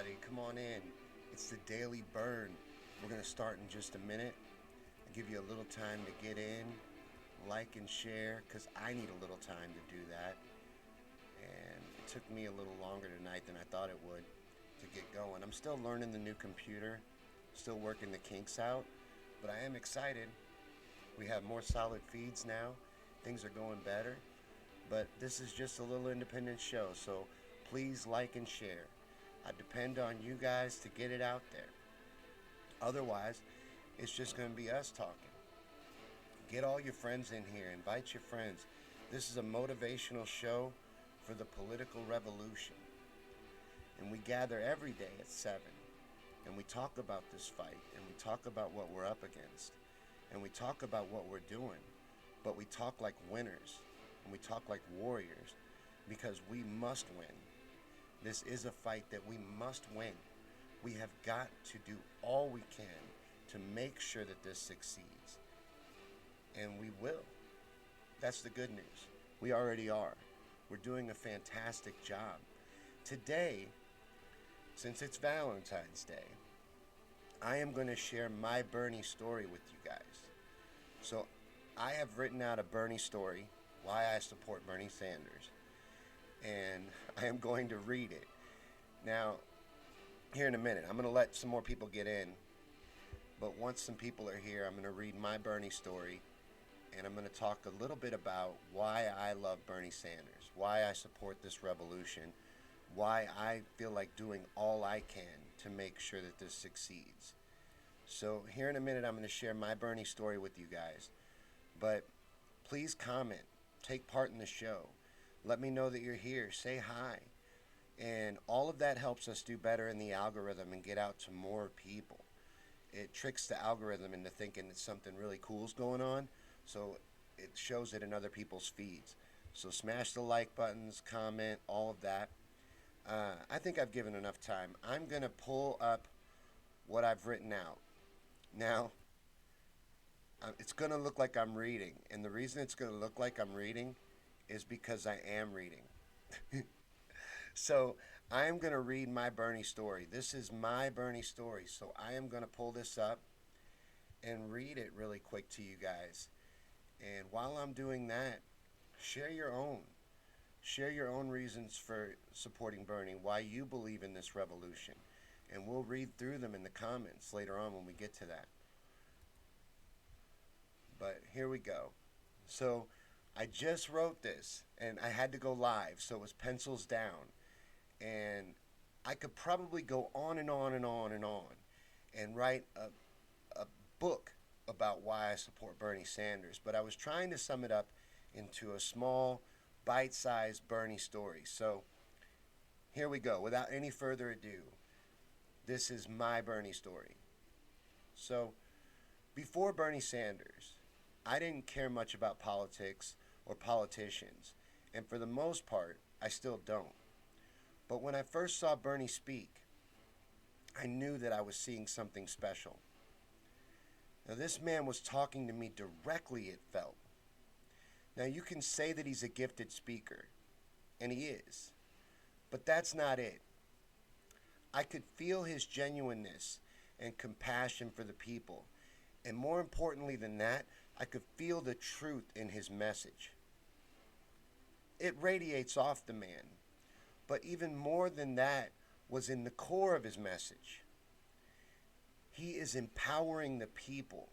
everybody. Come on in. It's the Daily Bern. We're going to start in just a minute. I'll give you a little time to get in, like and share, because I need a little time to do that. And it took me a little longer tonight than I thought it would to get going. I'm still learning the new computer, still working the kinks out, but I am excited. We have more solid feeds now. Things are going better. But this is just a little independent show, so please like and share. I depend on you guys to get it out there. Otherwise, it's just going to be us talking. Get all your friends in here, invite your friends. This is a motivational show for the political revolution. And we gather every day at 7. And we talk about this fight, and we talk about what we're up against, and we talk about what we're doing. But we talk like winners, and we talk like warriors, because we must win. This is a fight that we must win. We have got to do all we can to make sure that this succeeds. And we will. That's the good news. We already are. We're doing a fantastic job. Today, since it's Valentine's Day, I am going to share my Bernie story with you guys. So I have written out a Bernie story, why I support Bernie Sanders, and I am going to read it. Now, here in a minute, I'm going to let some more people get in, but once some people are here, I'm going to read my Bernie story, and I'm going to talk a little bit about why I love Bernie Sanders, why I support this revolution, why I feel like doing all I can to make sure that this succeeds. So here in a minute, I'm going to share my Bernie story with you guys, but please comment, take part in the show. Let me know that you're here. Say hi. And all of that helps us do better in the algorithm and get out to more people. It tricks the algorithm into thinking that something really cool is going on, so it shows it in other people's feeds. So smash the like buttons, comment, all of that. I think I've given enough time. I'm going to pull up what I've written out. Now, it's going to look like I'm reading, and the reason it's going to look like I'm reading is because I am reading. So I am going to read my Bernie story. This is my Bernie story, so I am going to pull this up and read it really quick to you guys. And while I'm doing that, share your own. Share your own reasons for supporting Bernie, why you believe in this revolution. And we'll read through them in the comments later on when we get to that. But here we go. So I just wrote this, and I had to go live, so it was pencils down. And I could probably go on and on and on and on and write a book about why I support Bernie Sanders. But I was trying to sum it up into a small, bite-sized Bernie story. So here we go. Without any further ado, this is my Bernie story. So before Bernie Sanders, I didn't care much about politics or politicians, and for the most part, I still don't. But when I first saw Bernie speak, I knew that I was seeing something special. Now, this man was talking to me directly, it felt. Now, you can say that he's a gifted speaker, and he is, but that's not it. I could feel his genuineness and compassion for the people, and more importantly than that, I could feel the truth in his message. It radiates off the man, but even more than that was in the core of his message. He is empowering the people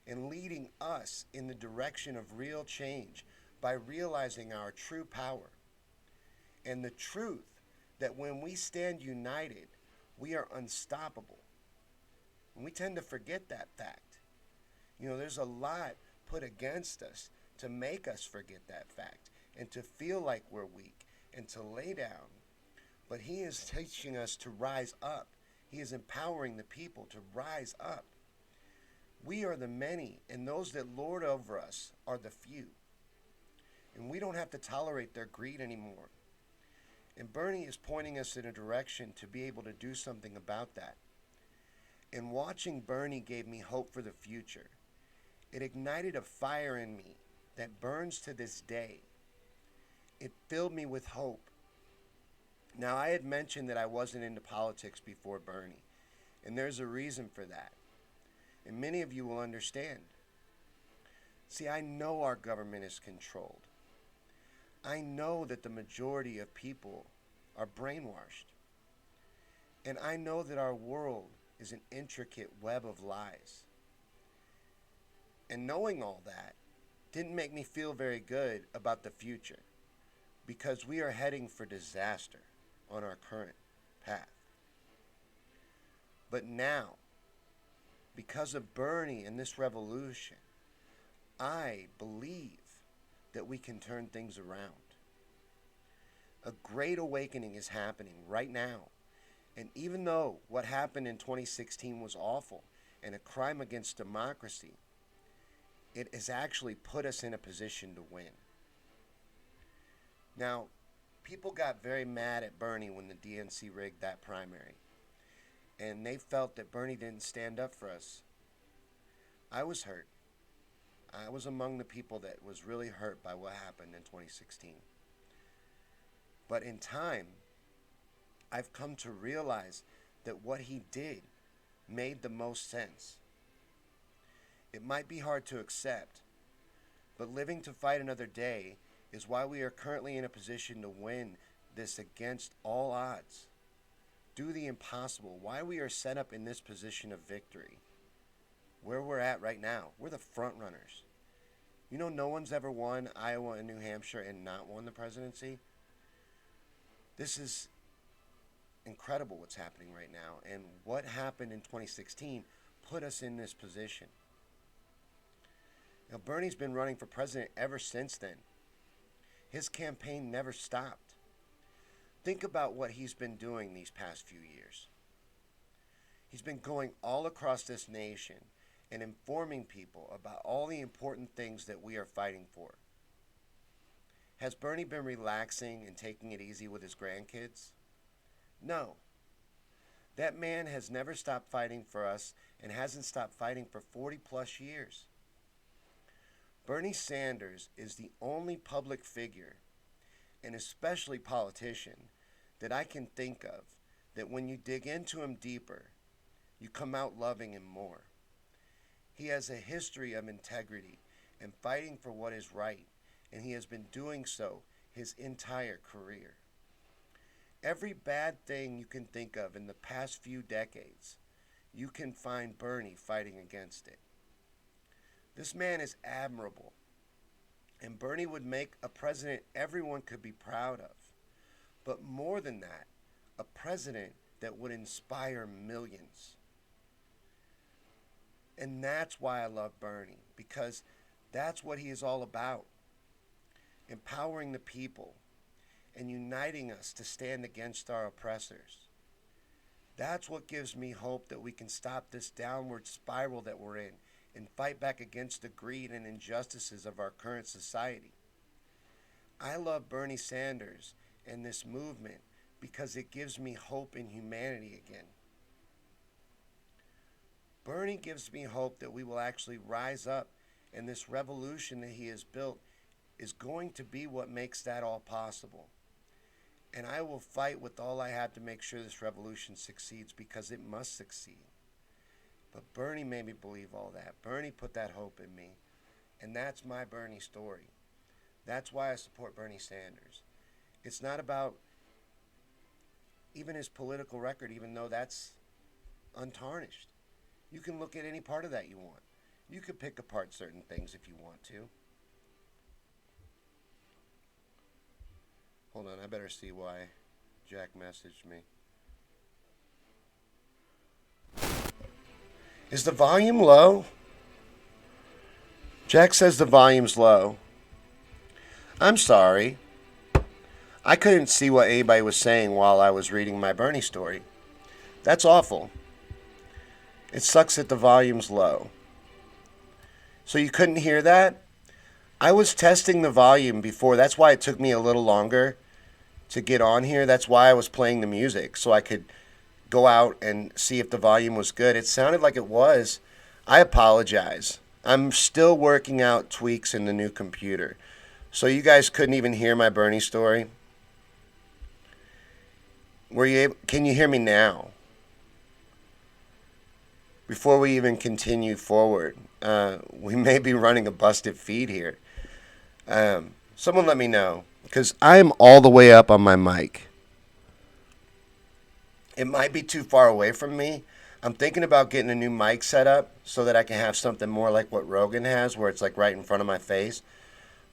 and leading us in the direction of real change by realizing our true power and the truth that when we stand united, we are unstoppable. And we tend to forget that fact. You know, there's a lot put against us to make us forget that fact and to feel like we're weak and to lay down. But he is teaching us to rise up. He is empowering the people to rise up. We are the many, and those that lord over us are the few. And we don't have to tolerate their greed anymore. And Bernie is pointing us in a direction to be able to do something about that. And watching Bernie gave me hope for the future. It ignited a fire in me that burns to this day. It filled me with hope. Now, I had mentioned that I wasn't into politics before Bernie, and there's a reason for that. And many of you will understand. See, I know our government is controlled. I know that the majority of people are brainwashed. And I know that our world is an intricate web of lies. And knowing all that didn't make me feel very good about the future because we are heading for disaster on our current path. But now, because of Bernie and this revolution, I believe that we can turn things around. A great awakening is happening right now. And even though what happened in 2016 was awful and a crime against democracy, it has actually put us in a position to win. Now, people got very mad at Bernie when the DNC rigged that primary. And they felt that Bernie didn't stand up for us. I was hurt. I was among the people that was really hurt by what happened in 2016. But in time, I've come to realize that what he did made the most sense. It might be hard to accept, but living to fight another day is why we are currently in a position to win this against all odds. Do the impossible. Why we are set up in this position of victory. Where we're at right now, we're the front runners. You know, no one's ever won Iowa and New Hampshire and not won the presidency. This is incredible what's happening right now. And what happened in 2016 put us in this position. Now, Bernie's been running for president ever since then. His campaign never stopped. Think about what he's been doing these past few years. He's been going all across this nation and informing people about all the important things that we are fighting for. Has Bernie been relaxing and taking it easy with his grandkids? No. That man has never stopped fighting for us and hasn't stopped fighting for 40 plus years. Bernie Sanders is the only public figure, and especially politician, that I can think of that when you dig into him deeper, you come out loving him more. He has a history of integrity and fighting for what is right, and he has been doing so his entire career. Every bad thing you can think of in the past few decades, you can find Bernie fighting against it. This man is admirable, and Bernie would make a president everyone could be proud of. But more than that, a president that would inspire millions. And that's why I love Bernie, because that's what he is all about. Empowering the people and uniting us to stand against our oppressors. That's what gives me hope that we can stop this downward spiral that we're in and fight back against the greed and injustices of our current society. I love Bernie Sanders and this movement because it gives me hope in humanity again. Bernie gives me hope that we will actually rise up, and this revolution that he has built is going to be what makes that all possible. And I will fight with all I have to make sure this revolution succeeds, because it must succeed. But Bernie made me believe all that. Bernie put that hope in me. And that's my Bernie story. That's why I support Bernie Sanders. It's not about even his political record, even though that's untarnished. You can look at any part of that you want. You could pick apart certain things if you want to. Hold on, I better see why Jack messaged me. Is the volume low? Jack says the volume's low. I'm sorry. I couldn't see what anybody was saying while I was reading my Bernie story. That's awful. It sucks that the volume's low. So you couldn't hear that? I was testing the volume before. That's why it took me a little longer to get on here. That's why I was playing the music, so I could go out and see if the volume was good. It sounded like it was. I apologize. I'm still working out tweaks in the new computer. So you guys couldn't even hear my Bernie story? Can you hear me now? Before we even continue forward, we may be running a busted feed here. Someone let me know because I'm all the way up on my mic. It might be too far away from me. I'm thinking about getting a new mic set up so that I can have something more like what Rogan has, where it's like right in front of my face.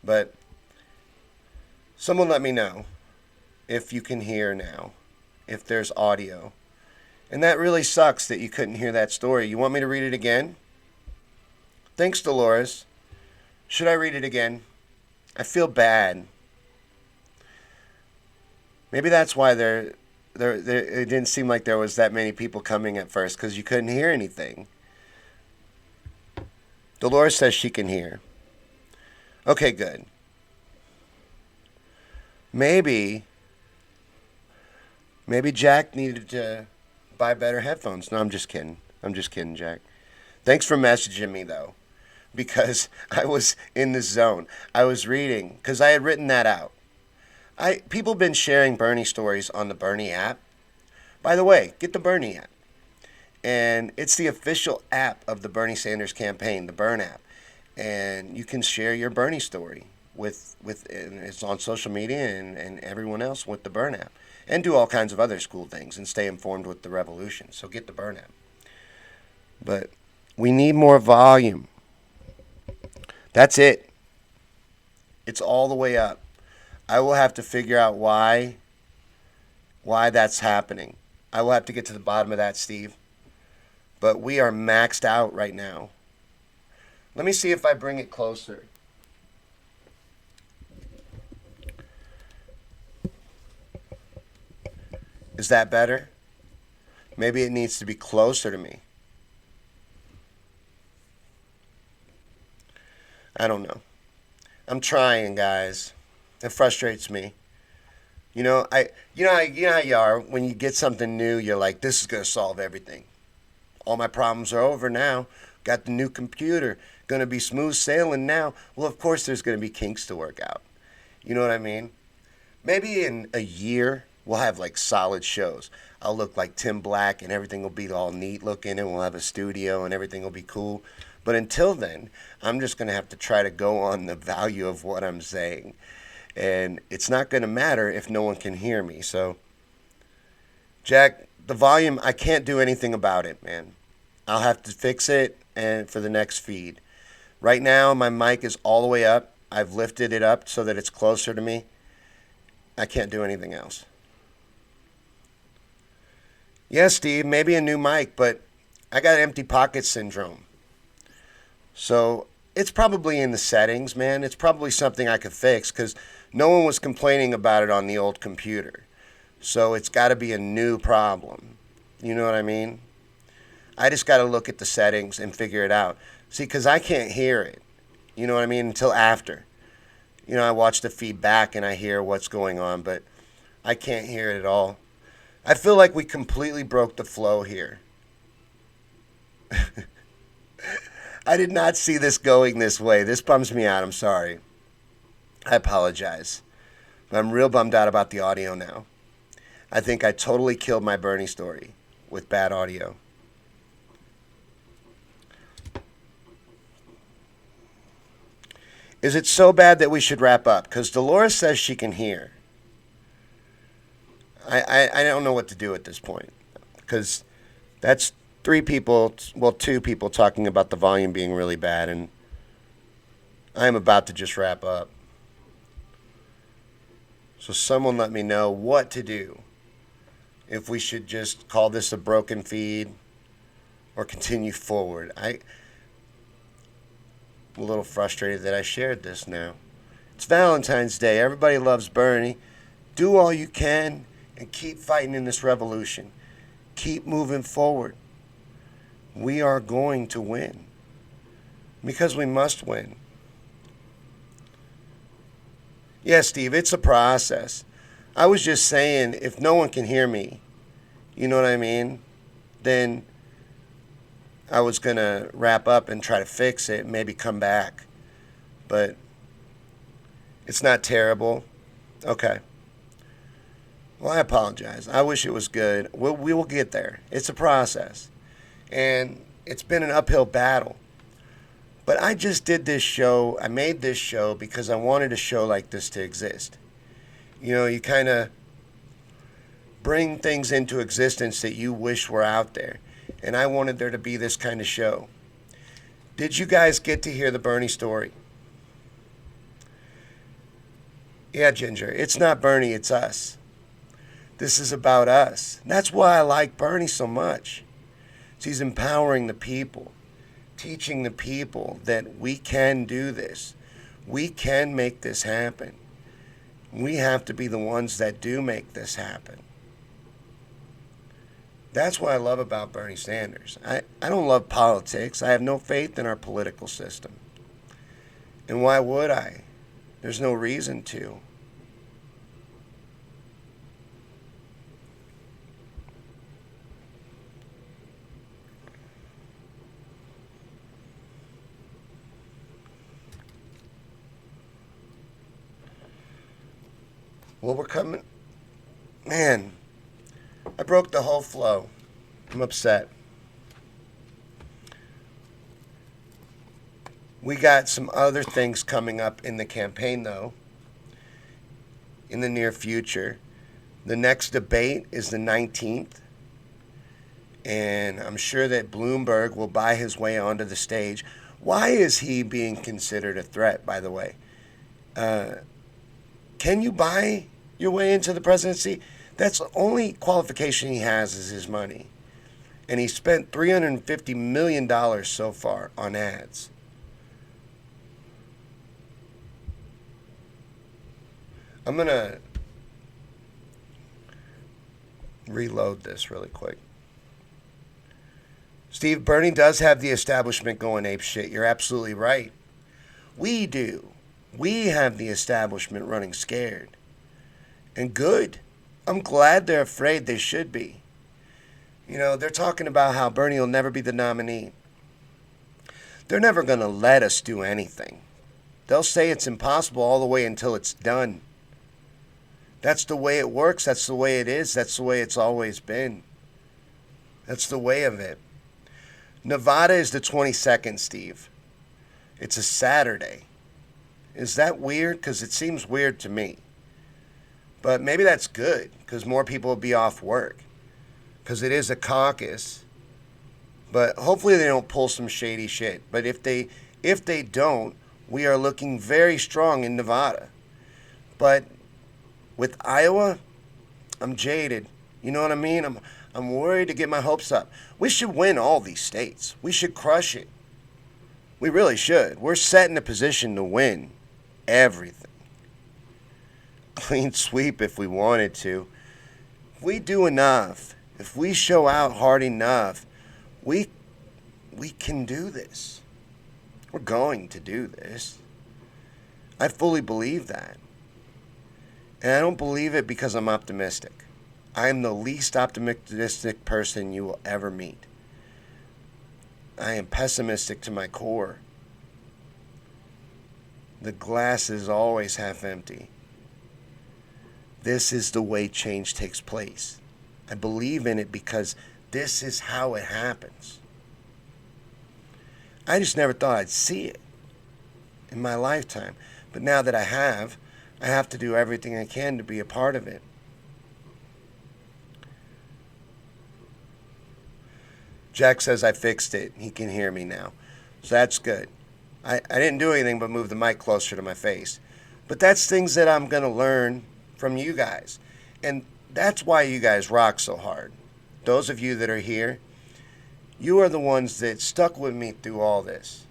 But someone let me know if you can hear now, if there's audio. And that really sucks that you couldn't hear that story. You want me to read it again? Thanks, Dolores. Should I read it again? I feel bad. Maybe that's why it didn't seem like there was that many people coming at first because you couldn't hear anything. Dolores says she can hear. Okay, good. Maybe Jack needed to buy better headphones. No, I'm just kidding. I'm just kidding, Jack. Thanks for messaging me, though, because I was in the zone. I was reading, because I had written that out. People have been sharing Bernie stories on the Bernie app. By the way, get the Bernie app. And it's the official app of the Bernie Sanders campaign, the Bern app. And you can share your Bernie story with and it's on social media and everyone else with the Bern app. And do all kinds of other cool things and stay informed with the revolution. So get the Bern app. But we need more volume. That's it. It's all the way up. I will have to figure out why that's happening. I will have to get to the bottom of that, Steve. But we are maxed out right now. Let me see if I bring it closer. Is that better? Maybe it needs to be closer to me. I don't know. I'm trying, guys. It frustrates me. You know how you are when you get something new. You're like, this is gonna solve everything. All my problems are over now. Got the new computer. Gonna be smooth sailing now. Well, of course, there's gonna be kinks to work out. You know what I mean? Maybe in a year we'll have like solid shows. I'll look like Tim Black and everything will be all neat looking and we'll have a studio and everything will be cool. But until then, I'm just going to have to try to go on the value of what I'm saying. And it's not going to matter if no one can hear me. So, Jack, the volume, I can't do anything about it, man. I'll have to fix it and for the next feed. Right now, my mic is all the way up. I've lifted it up so that it's closer to me. I can't do anything else. Yeah, Steve, maybe a new mic, but I got empty pocket syndrome. So it's probably in the settings, man. It's probably something I could fix because no one was complaining about it on the old computer. So it's got to be a new problem. You know what I mean? I just got to look at the settings and figure it out. See, because I can't hear it. You know what I mean? Until after. I watch the feedback and I hear what's going on, but I can't hear it at all. I feel like we completely broke the flow here. I did not see this going this way. This bums me out. I'm sorry. I apologize. But I'm real bummed out about the audio now. I think I totally killed my Bernie story with bad audio. Is it so bad that we should wrap up? Because Dolores says she can hear. I don't know what to do at this point. Because that's two people talking about the volume being really bad. And I'm about to just wrap up. So someone let me know what to do. If we should just call this a broken feed or continue forward. I'm a little frustrated that I shared this now. It's Valentine's Day. Everybody loves Bernie. Do all you can and keep fighting in this revolution. Keep moving forward. We are going to win. Because we must win. Yeah, Steve, it's a process. I was just saying, if no one can hear me, you know what I mean? Then I was going to wrap up and try to fix it, maybe come back. But it's not terrible. Okay. Well, I apologize. I wish it was good. We will get there. It's a process. And it's been an uphill battle. But I just did this show. I made this show because I wanted a show like this to exist. You know, you kind of bring things into existence that you wish were out there. And I wanted there to be this kind of show. Did you guys get to hear the Bernie story? Yeah, Ginger. It's not Bernie, it's us. This is about us. That's why I like Bernie so much. He's empowering the people, teaching the people that we can do this. We can make this happen. We have to be the ones that do make this happen. That's what I love about Bernie Sanders. I don't love politics. I have no faith in our political system. And why would I? There's no reason to. Well, we're coming. Man, I broke the whole flow. I'm upset. We got some other things coming up in the campaign, though, in the near future. The next debate is the 19th, and I'm sure that Bloomberg will buy his way onto the stage. Why is he being considered a threat, by the way? Can you buy your way into the presidency? That's the only qualification he has is his money. And he spent $350 million so far on ads. I'm going to reload this really quick. Steve, Bernie does have the establishment going ape shit. You're absolutely right. We do. We have the establishment running scared. And good. I'm glad they're afraid. They should be. You know, they're talking about how Bernie will never be the nominee. They're never going to let us do anything. They'll say it's impossible all the way until it's done. That's the way it works. That's the way it is. That's the way it's always been. That's the way of it. Nevada is the 22nd, Steve. It's a Saturday. Is that weird? Because it seems weird to me. But maybe that's good, because more people will be off work. Because it is a caucus. But hopefully they don't pull some shady shit. But if they don't, we are looking very strong in Nevada. But with Iowa, I'm jaded. You know what I mean? I'm worried to get my hopes up. We should win all these states. We should crush it. We really should. We're set in a position to win everything. Clean sweep if we wanted to. If we do enough, if we show out hard enough, we can do this. We're going to do this. I fully believe that. And I don't believe it because I'm optimistic. I am the least optimistic person you will ever meet. I am pessimistic to my core. The glass is always half empty. This is the way change takes place. I believe in it because this is how it happens. I just never thought I'd see it in my lifetime. But now that I have to do everything I can to be a part of it. Jack says I fixed it. He can hear me now. So that's good. I didn't do anything but move the mic closer to my face. But that's things that I'm going to learn from you guys. And that's why you guys rock so hard. Those of you that are here, you are the ones that stuck with me through all this.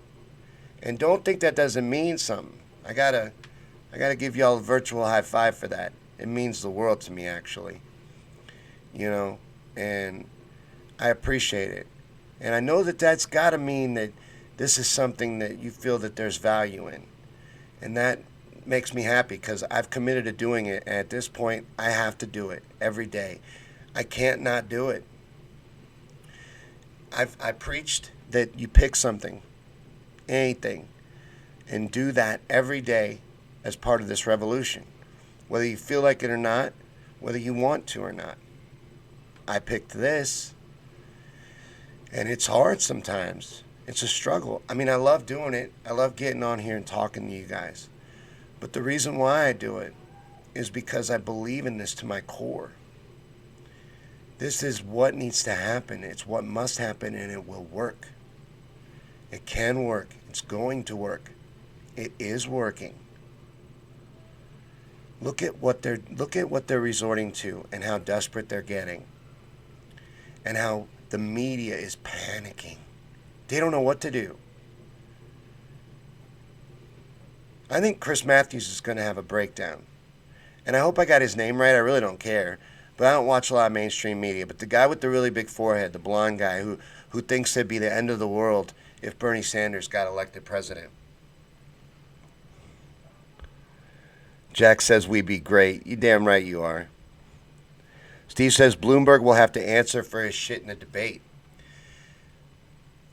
And don't think that doesn't mean something. I gotta give y'all a virtual high five for that. It means the world to me, actually. You know, and I appreciate it. And I know that that's got to mean that this is something that you feel that there's value in. And that makes me happy because I've committed to doing it. And at this point, I have to do it every day. I can't not do it. I preached that you pick something, anything, and do that every day as part of this revolution. Whether you feel like it or not, whether you want to or not. I picked this, and it's hard sometimes. It's a struggle. I mean, I love doing it. I love getting on here and talking to you guys. But the reason why I do it is because I believe in this to my core. This is what needs to happen. It's what must happen, and it will work. It can work. It's going to work. It is working. Look at what they're resorting to and how desperate they're getting. And how the media is panicking. They don't know what to do. I think Chris Matthews is going to have a breakdown. And I hope I got his name right. I really don't care. But I don't watch a lot of mainstream media. But the guy with the really big forehead, the blonde guy who thinks it'd be the end of the world if Bernie Sanders got elected president. Jack says we'd be great. You damn right you are. Steve says Bloomberg will have to answer for his shit in the debate.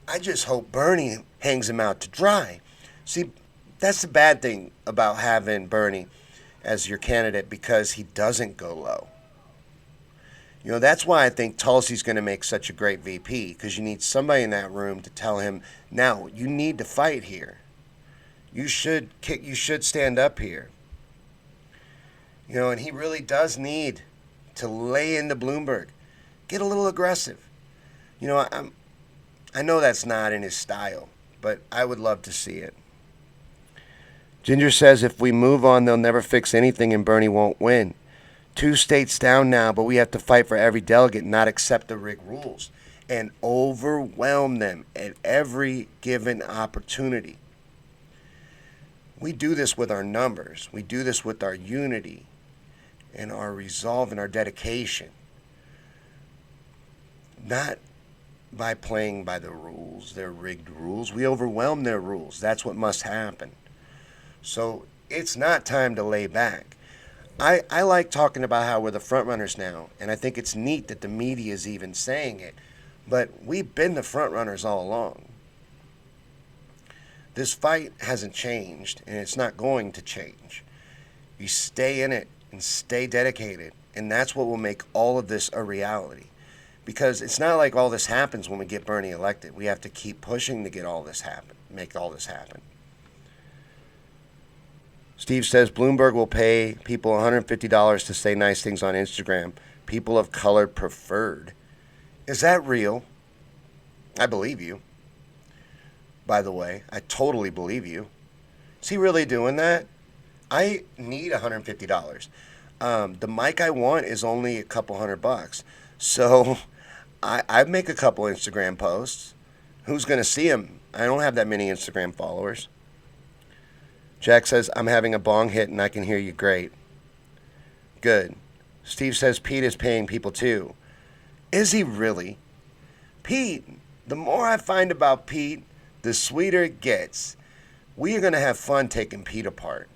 I just hope Bernie hangs him out to dry. See, that's the bad thing about having Bernie as your candidate, because he doesn't go low. You know, that's why I think Tulsi's going to make such a great VP, because you need somebody in that room to tell him, now, you need to fight here. You should stand up here. You know, and he really does need to lay into Bloomberg. Get a little aggressive. You know, I know that's not in his style, but I would love to see it. Ginger says if we move on, they'll never fix anything and Bernie won't win. 2 states down now, but we have to fight for every delegate, not accept the rigged rules, and overwhelm them at every given opportunity. We do this with our numbers. We do this with our unity and our resolve and our dedication. Not by playing by the rules, their rigged rules. We overwhelm their rules. That's what must happen. So it's not time to lay back. I like talking about how we're the front runners now, and I think it's neat that the media is even saying it. But we've been the front runners all along. This fight hasn't changed, and it's not going to change. You stay in it and stay dedicated, and that's what will make all of this a reality. Because it's not like all this happens when we get Bernie elected. We have to keep pushing to get all this happen, make all this happen. Steve says Bloomberg will pay people $150 to say nice things on Instagram. People of color preferred. Is that real? I believe you. By the way, I totally believe you. Is he really doing that? I need $150. The mic I want is only a couple $100. So I make a couple Instagram posts. Who's going to see them? I don't have that many Instagram followers. Jack says, I'm having a bong hit and I can hear you great. Good. Steve says Pete is paying people too. Is he really? Pete, the more I find about Pete, the sweeter it gets. We are going to have fun taking Pete apart.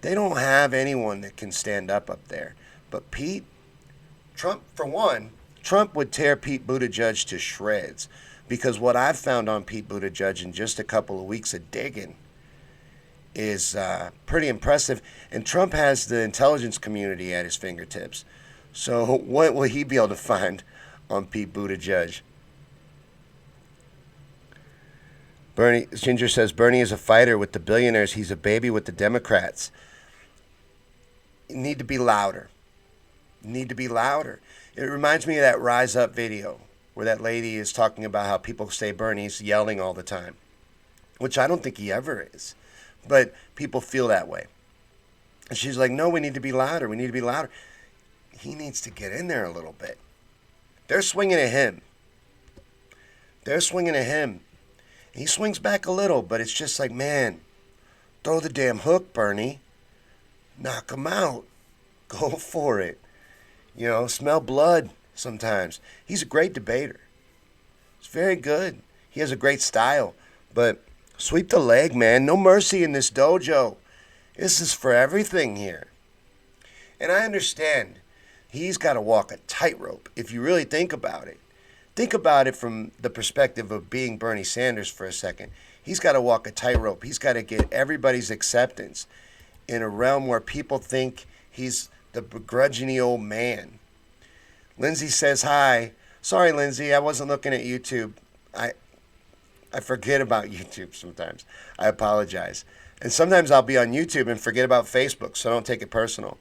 They don't have anyone that can stand up there. But Pete, Trump, for one, Trump would tear Pete Buttigieg to shreds. Because what I've found on Pete Buttigieg in just a couple of weeks of digging is pretty impressive. And Trump has the intelligence community at his fingertips. So what will he be able to find on Pete Buttigieg? Ginger says, Bernie is a fighter with the billionaires. He's a baby with the Democrats. You need to be louder. You need to be louder. It reminds me of that Rise Up video where that lady is talking about how people say Bernie's yelling all the time, which I don't think he ever is. But people feel that way. And she's like, no, we need to be louder. We need to be louder. He needs to get in there a little bit. They're swinging at him. They're swinging at him. He swings back a little, but it's just like, man, throw the damn hook, Bernie. Knock him out. Go for it. You know, smell blood sometimes. He's a great debater. He's very good. He has a great style. But sweep the leg, man. No mercy in this dojo. This is for everything here. And I understand he's got to walk a tightrope if you really think about it. Think about it from the perspective of being Bernie Sanders for a second. He's got to walk a tightrope. He's got to get everybody's acceptance in a realm where people think he's the begrudging old man. Lindsay says hi. Sorry, Lindsay, I wasn't looking at YouTube. I I forget about YouTube sometimes. I apologize. And sometimes I'll be on YouTube and forget about Facebook, so don't take it personal.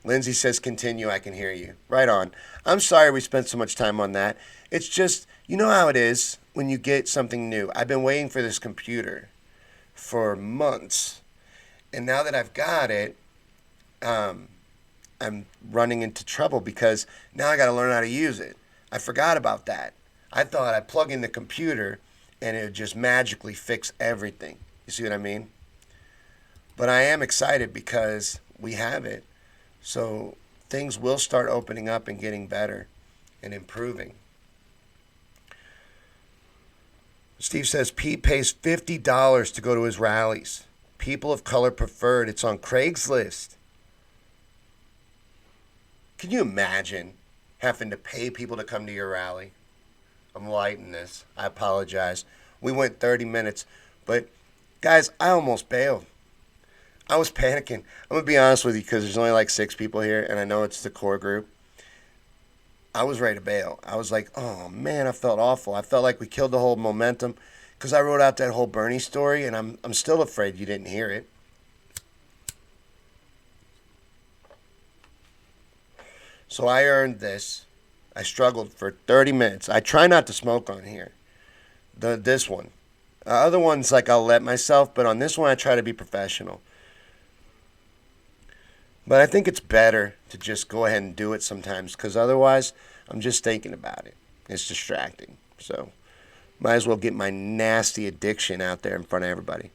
Lindsay says, continue, I can hear you. Right on. I'm sorry we spent so much time on that. It's just, you know how it is when you get something new. I've been waiting for this computer for months. And now that I've got it, I'm running into trouble because now I got to learn how to use it. I forgot about that. I thought I'd plug in the computer and it would just magically fix everything. You see what I mean? But I am excited because we have it. So things will start opening up and getting better and improving. Steve says Pete pays $50 to go to his rallies. People of color preferred. It's on Craigslist. Can you imagine having to pay people to come to your rally? I'm lighting this. I apologize. We went 30 minutes. But, guys, I almost bailed. I was panicking. I'm going to be honest with you because there's only like 6 people here, and I know it's the core group. I was ready to bail. I was like, oh, man, I felt awful. I felt like we killed the whole momentum because I wrote out that whole Bernie story, and I'm still afraid you didn't hear it. So I earned this. I struggled for 30 minutes. I try not to smoke on here. This one. Other ones, like I'll let myself, but on this one I try to be professional. But I think it's better to just go ahead and do it sometimes because otherwise I'm just thinking about it. It's distracting. So might as well get my nasty addiction out there in front of everybody.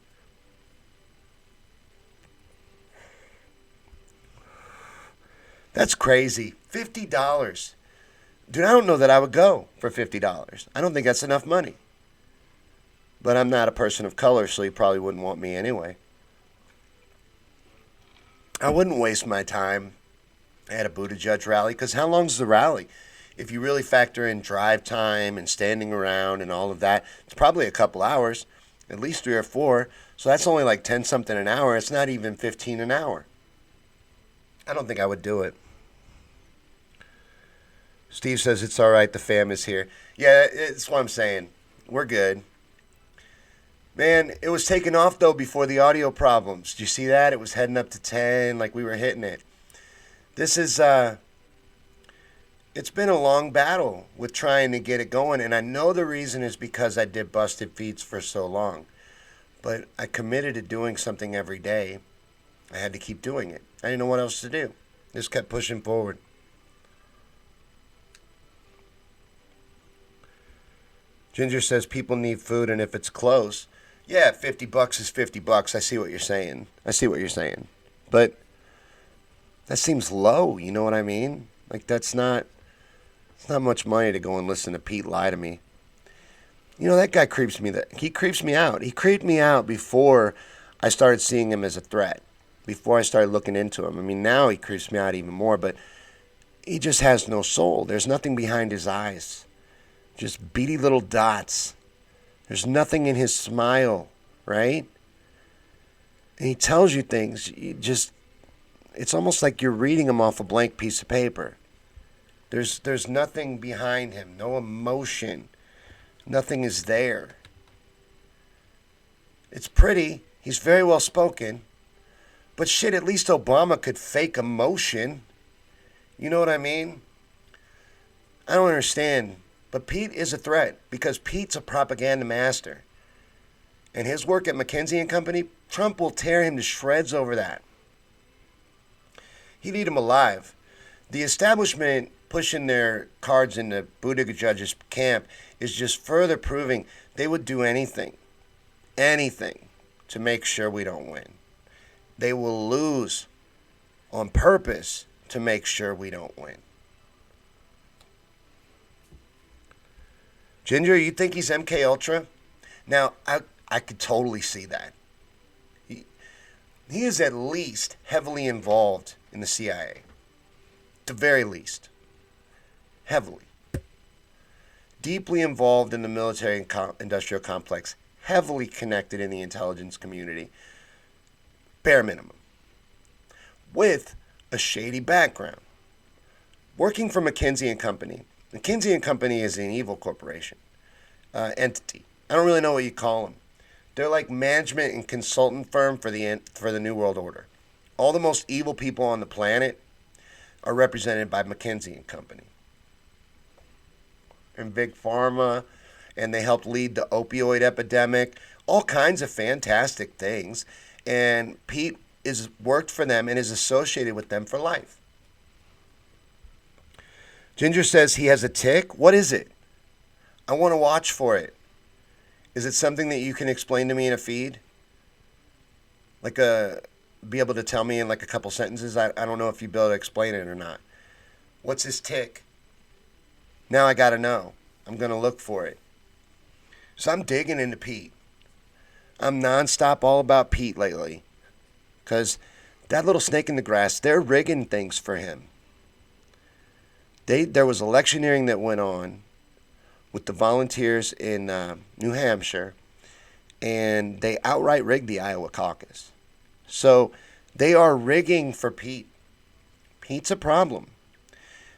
That's crazy. $50. Dude, I don't know that I would go for $50. I don't think that's enough money. But I'm not a person of color, so you probably wouldn't want me anyway. I wouldn't waste my time at a Buttigieg rally, because how long's the rally? If you really factor in drive time and standing around and all of that, it's probably a couple hours, at least 3 or 4. So that's only like 10 something an hour. It's not even 15 an hour. I don't think I would do it. Steve says it's all right. The fam is here. Yeah, it's what I'm saying. We're good. Man, it was taking off, though, before the audio problems. Did you see that? It was heading up to 10, like we were hitting it. This is, it's been a long battle with trying to get it going, and I know the reason is because I did busted feeds for so long. But I committed to doing something every day. I had to keep doing it. I didn't know what else to do. Just kept pushing forward. Ginger says people need food, and if it's close, yeah, $50 is $50. I see what you're saying. But that seems low. You know what I mean? Like it's not much money to go and listen to Pete lie to me. You know, that guy creeps me. He creeps me out. He creeped me out before I started seeing him as a threat. Before I started looking into him. I mean, now he creeps me out even more. But he just has no soul. There's nothing behind his eyes. Just beady little dots. There's nothing in his smile, right? And he tells you things. It's almost like you're reading him off a blank piece of paper. There's nothing behind him, no emotion. Nothing is there. It's pretty. He's very well spoken. But shit, at least Obama could fake emotion. You know what I mean? I don't understand. But Pete is a threat because Pete's a propaganda master. And his work at McKinsey and Company, Trump will tear him to shreds over that. He'd eat him alive. The establishment pushing their cards into Buttigieg's camp is just further proving they would do anything to make sure we don't win. They will lose on purpose to make sure we don't win. Ginger, you think he's MK Ultra? Now, I could totally see that. He is at least heavily involved in the CIA. At the very least. Heavily. Deeply involved in the military and industrial complex. Heavily connected in the intelligence community. Bare minimum. with a shady background. Working for McKinsey and Company. McKinsey and Company is an evil corporation, entity. I don't really know what you call them. They're like management and consultant firm for the New World Order. All the most evil people on the planet are represented by McKinsey and Company. And Big Pharma, and they helped lead the opioid epidemic, all kinds of fantastic things. And Pete is worked for them and is associated with them for life. Ginger says he has a tick. What is it? I want to watch for it. Is it something that you can explain to me in a feed? Be able to tell me in like a couple sentences? I don't know if you'd be able to explain it or not. What's his tick? Now I got to know. I'm going to look for it. So I'm digging into Pete. I'm nonstop all about Pete lately. Because that little snake in the grass, they're rigging things for him. There was electioneering that went on with the volunteers in New Hampshire, and they outright rigged the Iowa caucus. So they are rigging for Pete. Pete's a problem.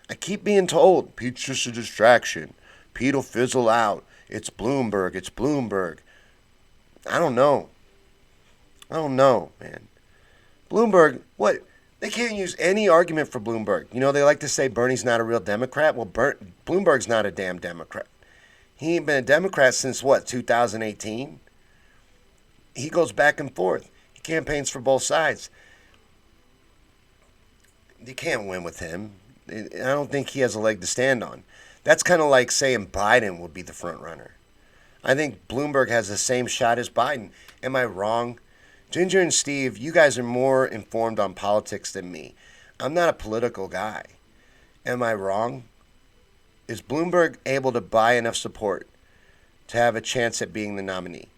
I keep being told Pete's just a distraction. Pete'll fizzle out. It's Bloomberg. It's Bloomberg. I don't know. Man. Bloomberg, what? They can't use any argument for Bloomberg. You know, they like to say Bernie's not a real Democrat. Well, Bloomberg's not a damn Democrat. He ain't been a Democrat since, 2018? He goes back and forth. He campaigns for both sides. You can't win with him. I don't think he has a leg to stand on. That's kind of like saying Biden would be the front runner. I think Bloomberg has the same shot as Biden. Am I wrong? Ginger and Steve, you guys are more informed on politics than me. I'm not a political guy. Am I wrong? Is Bloomberg able to buy enough support to have a chance at being the nominee?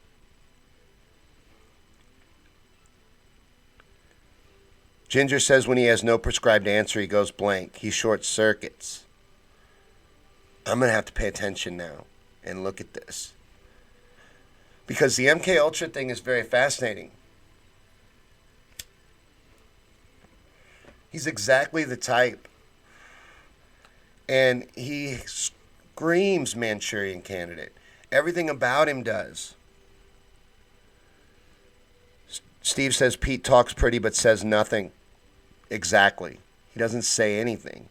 Ginger says when he has no prescribed answer, he goes blank. He short circuits. I'm going to have to pay attention now and look at this. Because the MK Ultra thing is very fascinating. He's exactly the type. And he screams Manchurian Candidate. Everything about him does. Steve says Pete talks pretty but says nothing. Exactly. He doesn't say anything.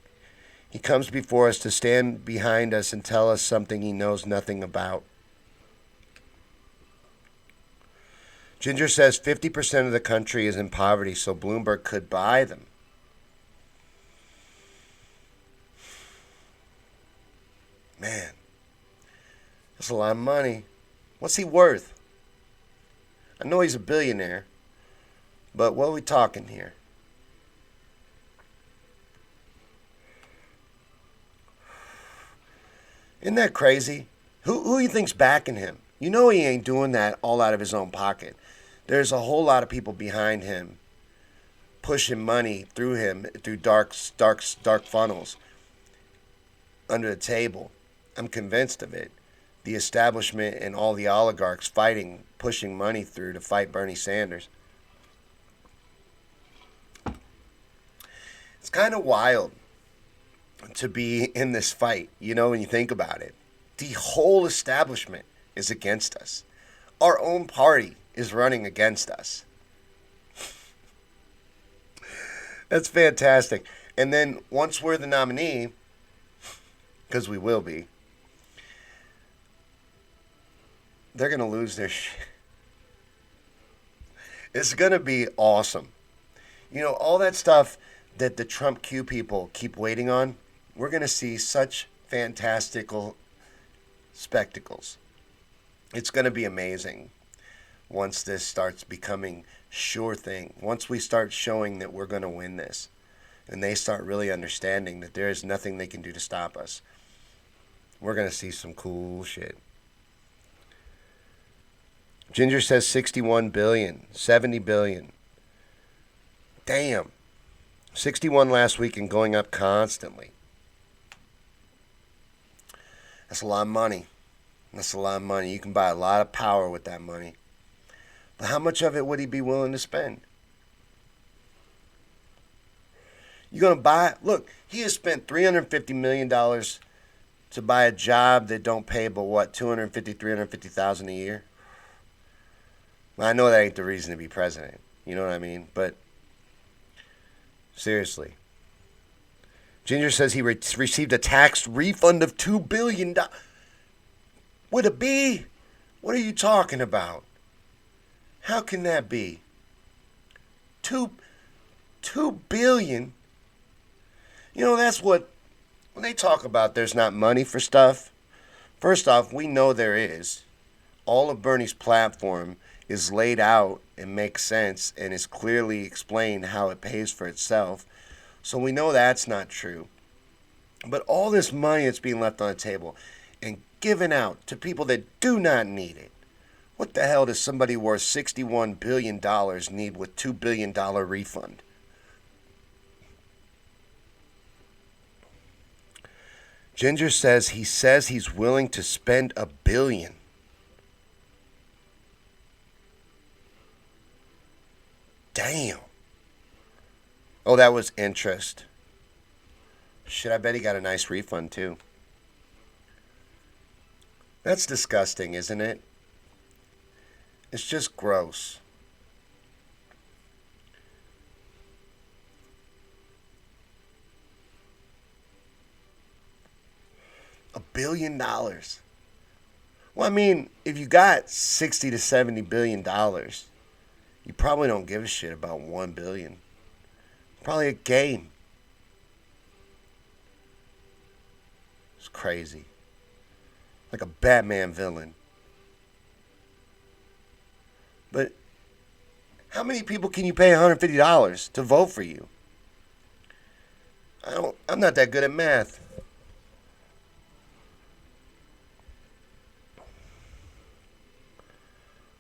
He comes before us to stand behind us and tell us something he knows nothing about. Ginger says 50% of the country is in poverty, so Bloomberg could buy them. Man, that's a lot of money. What's he worth? I know he's a billionaire, but what are we talking here? Isn't that crazy? Who you think's backing him? You know he ain't doing that all out of his own pocket. There's a whole lot of people behind him pushing money through him through dark funnels under the table. I'm convinced of it. The establishment and all the oligarchs fighting, pushing money through to fight Bernie Sanders. It's kind of wild to be in this fight, you know, when you think about it. The whole establishment is against us. Our own party is running against us. That's fantastic. And then once we're the nominee, because we will be, they're going to lose their shit. It's going to be awesome. You know, all that stuff that the Trump Q people keep waiting on, we're going to see such fantastical spectacles. It's going to be amazing once this starts becoming sure thing. Once we start showing that we're going to win this and they start really understanding that there is nothing they can do to stop us, we're going to see some cool shit. Ginger says 61 billion, 70 billion. Damn. 61 last week and going up constantly. That's a lot of money. That's a lot of money. You can buy a lot of power with that money. But how much of it would he be willing to spend? You're going to buy, look, he has spent $350 million to buy a job that don't pay but what, 250, 350,000 a year? Well, I know that ain't the reason to be president. You know what I mean? But seriously. Ginger says he received a tax refund of $2 billion. With a B? What are you talking about? How can that be? $2 billion? You know, that's what, when they talk about there's not money for stuff, first off, we know there is. All of Bernie's platform is laid out and makes sense and is clearly explained how it pays for itself. So we know that's not true. But all this money that's being left on the table and given out to people that do not need it. What the hell does somebody worth $61 billion need with $2 billion refund? Ginger says he's willing to spend $1 billion. Damn. Oh, that was interest. Shit, I bet he got a nice refund too. That's disgusting, isn't it? It's just gross. $1 billion. Well, I mean, if you got 60 to 70 billion dollars, you probably don't give a shit about 1 billion. Probably a game. It's crazy. Like a Batman villain. But how many people can you pay $150 to vote for you? I'm not that good at math.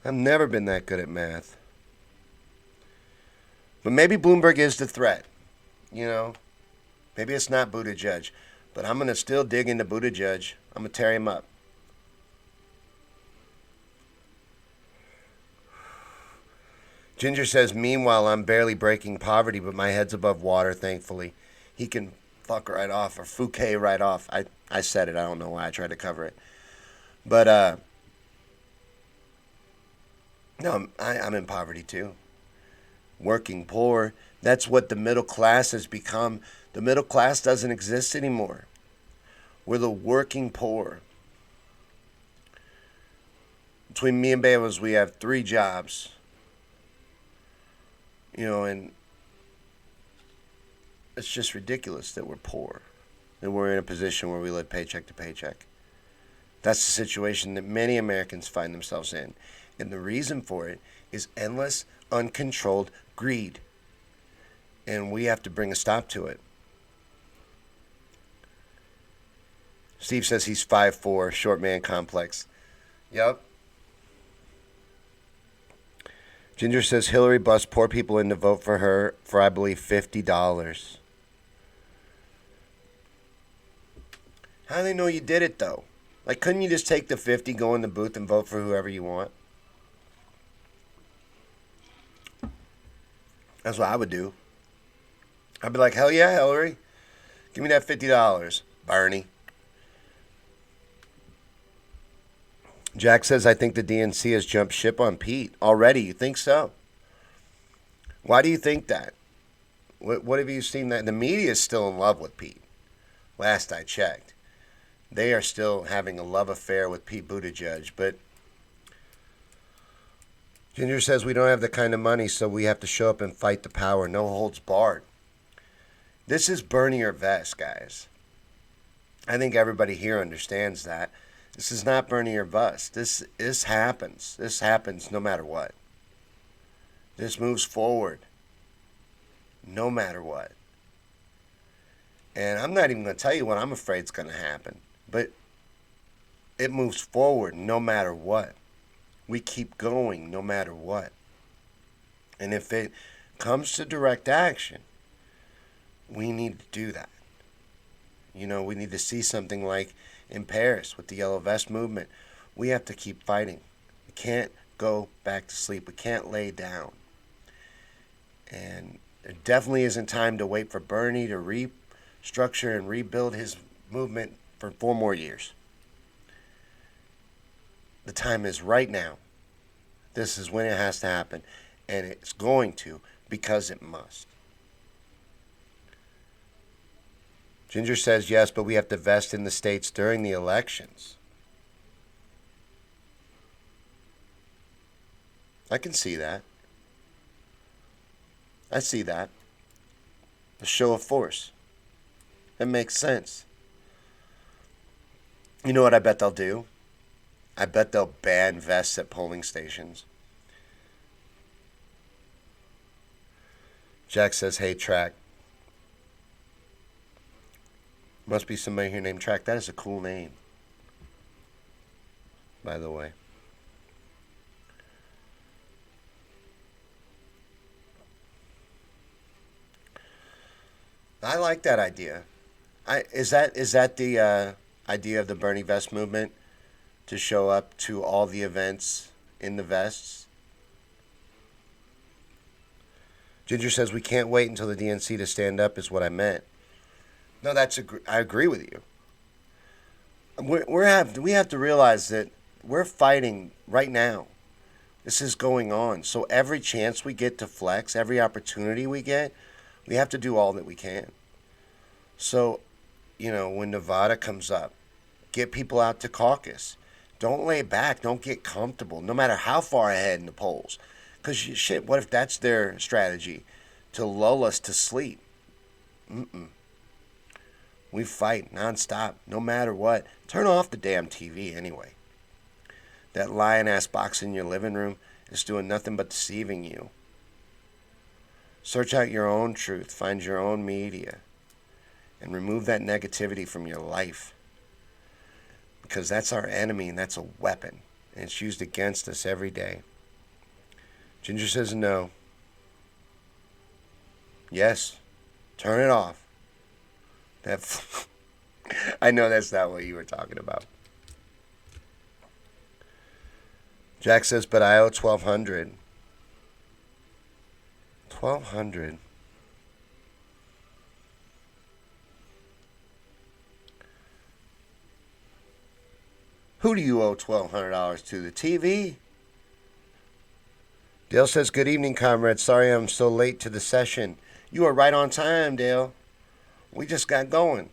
I've never been that good at math. But maybe Bloomberg is the threat. You know? Maybe it's not Buttigieg. But I'm going to still dig into Buttigieg. I'm going to tear him up. Ginger says, meanwhile, I'm barely breaking poverty, but my head's above water, thankfully. He can fuck right off, or Fouquet right off. I said it. I don't know why I tried to cover it. But, no, I'm in poverty too. Working poor. That's what the middle class has become. The middle class doesn't exist anymore. We're the working poor. Between me and Bewas, we have 3 jobs. You know, and it's just ridiculous that we're poor. That we're in a position where we live paycheck to paycheck. That's the situation that many Americans find themselves in. And the reason for it is endless, uncontrolled greed. And we have to bring a stop to it. Steve says he's 5'4", short man complex. Yep. Ginger says Hillary bussed poor people in to vote for her for, I believe, $50. How do they know you did it, though? Like, couldn't you just take the 50, go in the booth, and vote for whoever you want? That's what I would do. I'd be like, hell yeah, Hillary. Give me that $50. Bernie. Jack says, I think the DNC has jumped ship on Pete already. You think so? Why do you think that? What have you seen that? The media is still in love with Pete. Last I checked. They are still having a love affair with Pete Buttigieg. But Ginger says we don't have the kind of money, so we have to show up and fight the power. No holds barred. This is Bernie or vest, guys. I think everybody here understands that. This is not Bernie or bust. This happens. This happens no matter what. This moves forward no matter what. And I'm not even going to tell you what I'm afraid is going to happen. But it moves forward no matter what. We keep going no matter what. And if it comes to direct action, we need to do that. You know, we need to see something like in Paris with the Yellow Vest movement. We have to keep fighting. We can't go back to sleep. We can't lay down. And There definitely isn't time to wait for Bernie to restructure and rebuild his movement for 4 more years. The time is right now. This is when it has to happen. And it's going to because it must. Ginger says yes, but we have to vest in the states during the elections. I can see that. I see that. A show of force. That makes sense. You know what I bet they'll do? I bet they'll ban vests at polling stations. Jack says, hey, Track. Must be somebody here named Track. That is a cool name, by the way. I like that idea. Is that the idea of the Bernie Vest movement, to show up to all the events in the vests? Ginger says we can't wait until the DNC to stand up is what I meant. No, I agree with you. We have to realize that we're fighting right now. This is going on. So every chance we get to flex, every opportunity we get, we have to do all that we can. So, when Nevada comes up, get people out to caucus. Don't lay back. Don't get comfortable, no matter how far ahead in the polls. Because, shit, what if that's their strategy? To lull us to sleep. We fight nonstop, no matter what. Turn off the damn TV anyway. That lion-ass box in your living room is doing nothing but deceiving you. Search out your own truth. Find your own media. And remove that negativity from your life. Because that's our enemy and that's a weapon. And it's used against us every day. Ginger says no. Yes. Turn it off. I know that's not what you were talking about. Jack says, but I owe $1,200. $1,200. Who do you owe $1,200 to? The TV? Dale says, good evening, comrade. Sorry I'm so late to the session. You are right on time, Dale. We just got going.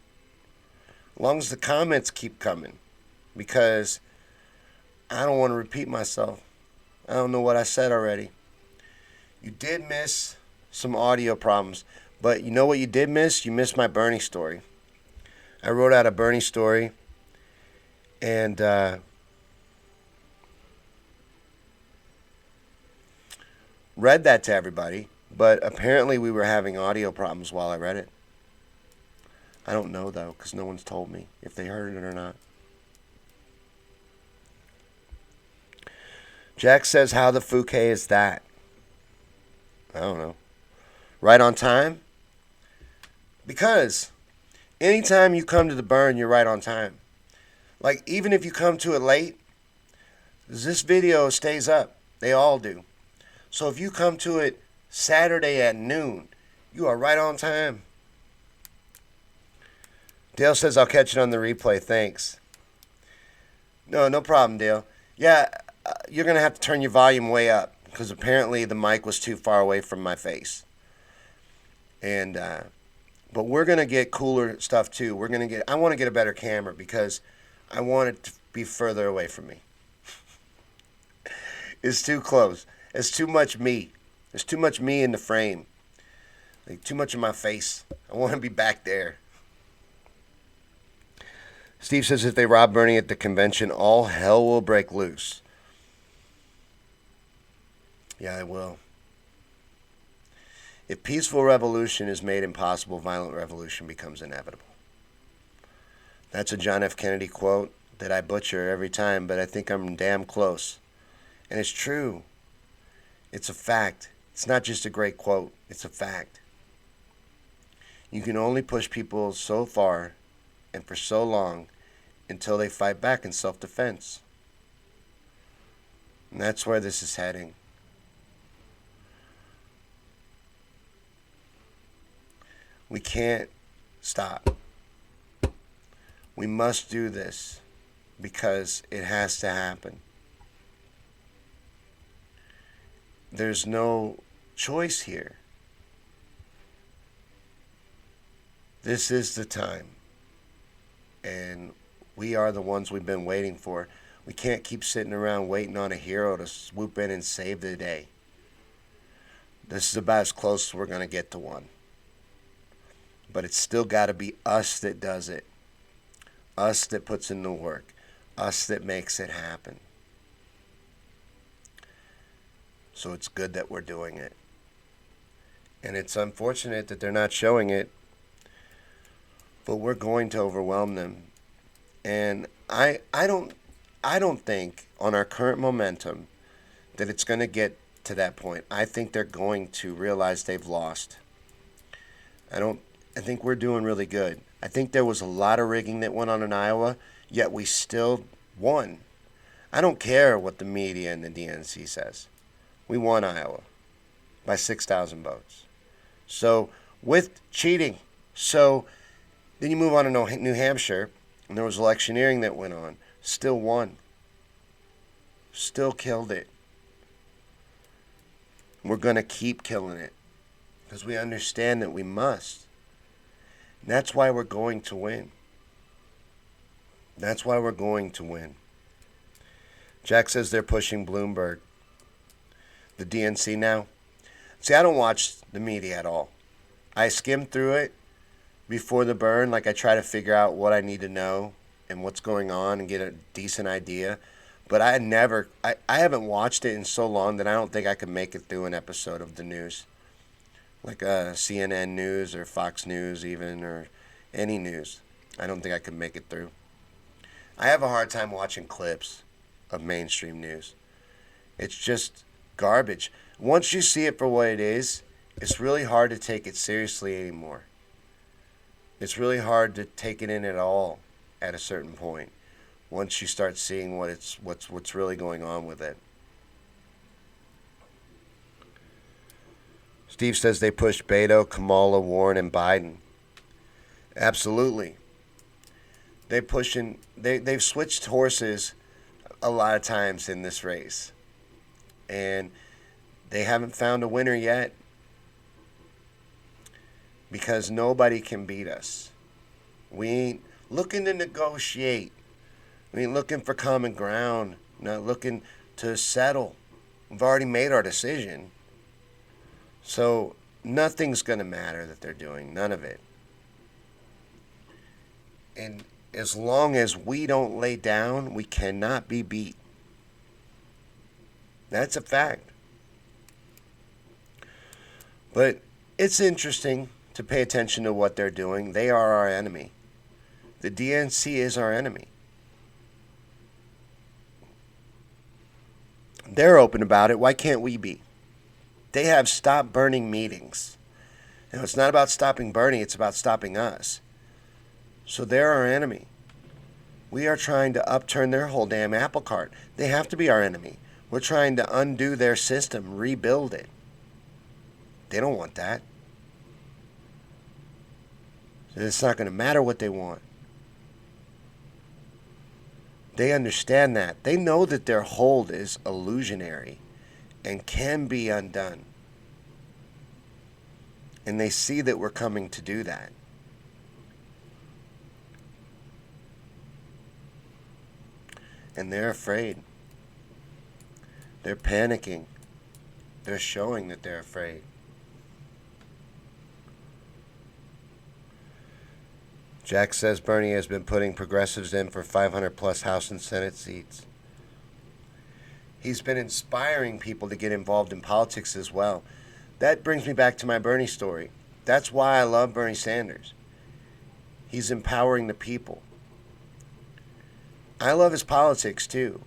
As long as the comments keep coming. Because I don't want to repeat myself. I don't know what I said already. You did miss some audio problems. But you know what you did miss? You missed my Bernie story. I wrote out a Bernie story. And read that to everybody. But apparently we were having audio problems while I read it. I don't know, though, because no one's told me if they heard it or not. Jack says, how the Fouquet is that? I don't know. Right on time? Because anytime you come to the Bern, you're right on time. Like, even if you come to it late, this video stays up. They all do. So if you come to it Saturday at noon, you are right on time. Dale says, I'll catch it on the replay. Thanks. No problem, Dale. Yeah, you're going to have to turn your volume way up because apparently the mic was too far away from my face. And, but we're going to get cooler stuff too. I want to get a better camera because I want it to be further away from me. It's too close. It's too much me. There's too much me in the frame. Like, too much of my face. I want to be back there. Steve says if they rob Bernie at the convention, all hell will break loose. Yeah, it will. If peaceful revolution is made impossible, violent revolution becomes inevitable. That's a John F. Kennedy quote that I butcher every time, but I think I'm damn close. And it's true. It's a fact. It's not just a great quote. It's a fact. You can only push people so far and for so long until they fight back in self-defense. And that's where this is heading. We can't stop. We must do this because it has to happen. There's no choice here. This is the time. And we are the ones we've been waiting for. We can't keep sitting around waiting on a hero to swoop in and save the day. This is about as close as we're going to get to one. But it's still got to be us that does it. Us that puts in the work. Us that makes it happen. So it's good that we're doing it. And it's unfortunate that they're not showing it. But we're going to overwhelm them. And I don't think on our current momentum that it's going to get to that point. I think they're going to realize they've lost. I think we're doing really good. I think there was a lot of rigging that went on in Iowa, yet we still won. I don't care what the media and the DNC says. We won Iowa by 6,000 votes. So, with cheating. So, then you move on to New Hampshire, and there was electioneering that went on. Still won. Still killed it. We're going to keep killing it because we understand that we must. And that's why we're going to win. That's why we're going to win. Jack says they're pushing Bloomberg. The DNC now. See, I don't watch the media at all. I skim through it before the burn. Like I try to figure out what I need to know and what's going on and get a decent idea. But I haven't watched it in so long that I don't think I could make it through an episode of the news. Like CNN News or Fox News even, or any news. I don't think I could make it through. I have a hard time watching clips of mainstream news. It's just garbage. Once you see it for what it is, it's really hard to take it seriously anymore. It's really hard to take it in at all at a certain point. Once you start seeing what's really going on with it. Steve says they pushed Beto, Kamala, Warren, and Biden. Absolutely. They've switched horses a lot of times in this race. And they haven't found a winner yet. Because nobody can beat us. We ain't looking to negotiate. We ain't looking for common ground. Not looking to settle. We've already made our decision. So nothing's going to matter that they're doing. None of it. And as long as we don't lay down, we cannot be beat. That's a fact. But it's interesting to pay attention to what they're doing. They are our enemy. The DNC is our enemy. They're open about it. Why can't we be? They have stop burning meetings. Now, it's not about stopping burning. It's about stopping us. So they're our enemy. We are trying to upturn their whole damn apple cart. They have to be our enemy. We're trying to undo their system, rebuild it. They don't want that. So it's not going to matter what they want. They understand that. They know that their hold is illusionary and can be undone. And they see that we're coming to do that. And they're afraid. They're panicking. They're showing that they're afraid. Jack says Bernie has been putting progressives in for 500 plus House and Senate seats. He's been inspiring people to get involved in politics as well. That brings me back to my Bernie story. That's why I love Bernie Sanders. He's empowering the people. I love his politics too.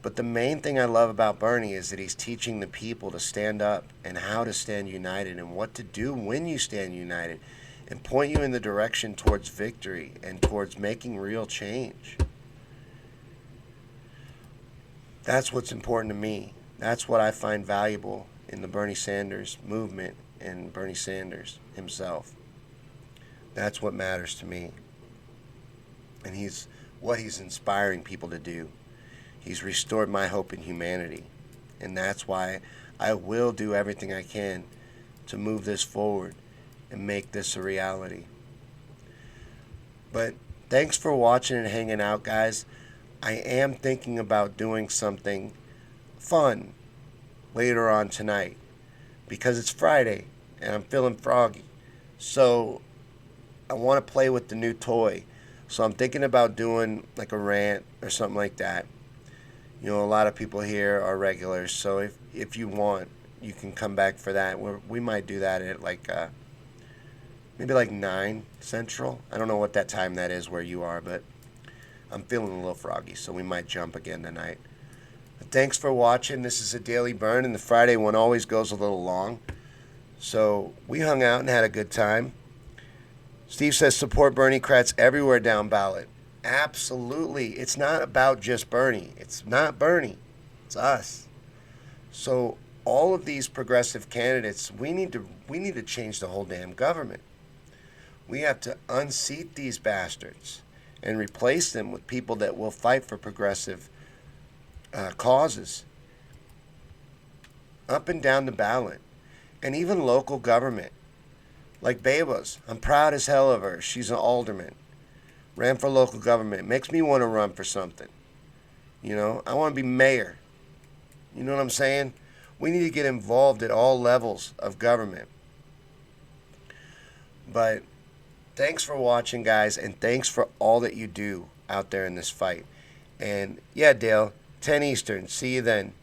But the main thing I love about Bernie is that he's teaching the people to stand up and how to stand united and what to do when you stand united, and point you in the direction towards victory and towards making real change. That's what's important to me. That's what I find valuable in the Bernie Sanders movement and Bernie Sanders himself. That's what matters to me. And he's inspiring people to do. He's restored my hope in humanity. And that's why I will do everything I can to move this forward and make this a reality. But thanks for watching and hanging out, guys. I am thinking about doing something fun later on tonight because it's Friday and I'm feeling froggy. So I want to play with the new toy. So I'm thinking about doing like a rant or something like that. You know, a lot of people here are regulars, so if you want, you can come back for that. We might do that at like maybe like 9 Central. I don't know what that time that is where you are, but I'm feeling a little froggy, so we might jump again tonight. But thanks for watching. This is a Daily Burn, and the Friday one always goes a little long. So we hung out and had a good time. Steve says support Bernie Kratz everywhere down ballot. Absolutely. It's not about just Bernie. It's not Bernie. It's us. So all of these progressive candidates, we need to change the whole damn government. We have to unseat these bastards and replace them with people that will fight for progressive causes up and down the ballot, and even local government. Like Beba's, I'm proud as hell of her. She's an alderman. Ran for local government. Makes me want to run for something. You know, I want to be mayor. You know what I'm saying? We need to get involved at all levels of government. But thanks for watching, guys, and thanks for all that you do out there in this fight. And yeah, Dale, 10 Eastern. See you then.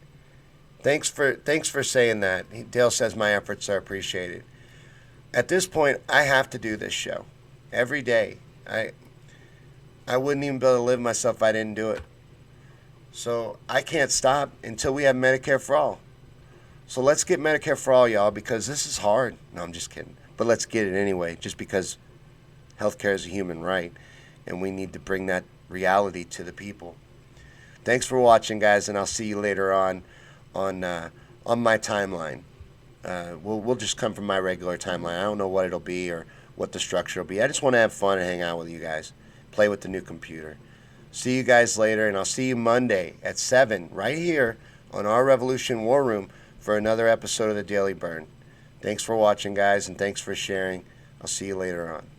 Thanks for saying that. Dale says my efforts are appreciated. At this point, I have to do this show every day. I wouldn't even be able to live myself if I didn't do it. So I can't stop until we have Medicare for all. So let's get Medicare for all, y'all, because this is hard. No, I'm just kidding. But let's get it anyway, just because healthcare is a human right, and we need to bring that reality to the people. Thanks for watching, guys, and I'll see you later on my timeline. We'll just come from my regular timeline. I don't know what it'll be or what the structure will be. I just want to have fun and hang out with you guys, play with the new computer. See you guys later, and I'll see you Monday at 7 right here on our Revolution War Room for another episode of the Daily Burn. Thanks for watching, guys, and thanks for sharing. I'll see you later on.